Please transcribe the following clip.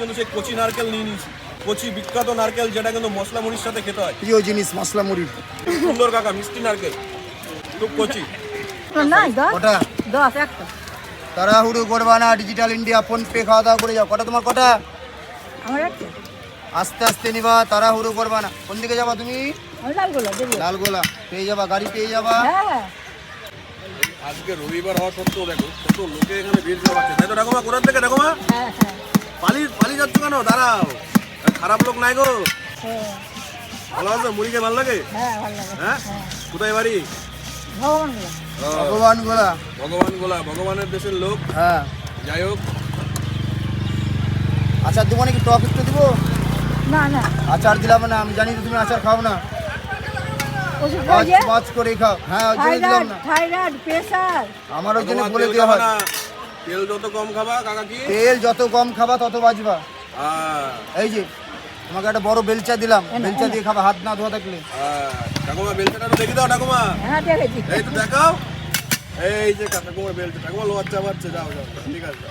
কিন্তু সেই কচি নারকেল নিয়ে নিয়েছি, কচি বিখ্যাত নারকেল, যেটা কিন্তু মশলা মুড়ির সাথে খেতে হয়। প্রিয় জিনিস মশলা মুড়ির। সুন্দর কাকা, মিষ্টি নারকেল, খুব কচি। কটা? 10 একটা। তাড়াহুড়ো করবা না, ডিজিটাল ইন্ডিয়া, ফোন পে, খাওয়া দাওয়া করে যাও। কটা তোমার কটা? আমার একটা। আস্তে আস্তে নিবা, তাড়াহুড়ো করবা না। কোন দিকে যাবা তুমি? আমি লালগোলা দেবো। লালগোলা পেয়ে যাবা, গাড়ি পেয়ে যাবা। হ্যাঁ। আজকে রবিবার হওয়া সত্ত্বেও দেখো কত লোকে এখানে ভিড় জমাচ্ছে, তাই তো ঠাকুমা? কোথার থেকে ঠাকুমা? হ্যাঁ হ্যাঁ পালিয়ে যাচ্ছ কেন? দাঁড়াও, খারাপ লোক নাই গো। হ্যাঁ ভালো আছে? মুড়িকে ভালো লাগে? হ্যাঁ ভালো লাগে। হ্যাঁ, কোথায় বাড়ি? ভগবানগুলো। ভগবান গোলা। ভগবান গোলা, ভগবানের দেশের লোক। হ্যাঁ, যাই হোক, আচার দেবো নাকি? টক একটু দিব? না না আচার দিলাম না, আমি জানি তো তুমি আচার খাও না। ওষুধ মাছ খাইয়ে মাছ করে খাও। হ্যাঁ, ওই জন্য দিলাম না। Thyroid pressure. আমার ওই জন্য ঠাকুমা, বলে তেল দেওয়া খাবা হয়। না? তেল যত কম খাবা কাকা। কি? তেল যত কম খাবা তত বাঁচবা। হ্যাঁ, এই যে তোমাকে একটা বড় বেলচা দিলাম, বেলচা দিয়ে খাবা, হাত না ধোয়া থাকলে। হ্যাঁ, ঠাকুমা বেলচাটা দেখে দাও ঠাকুমা। হ্যাঁ দেখেছি। এই তো দেখাও, এই যে ঠাকুমার বেলচা। ঠাকুমা লোয়ার চাপাচ্ছে, যাও যাও, ঠিক আছে।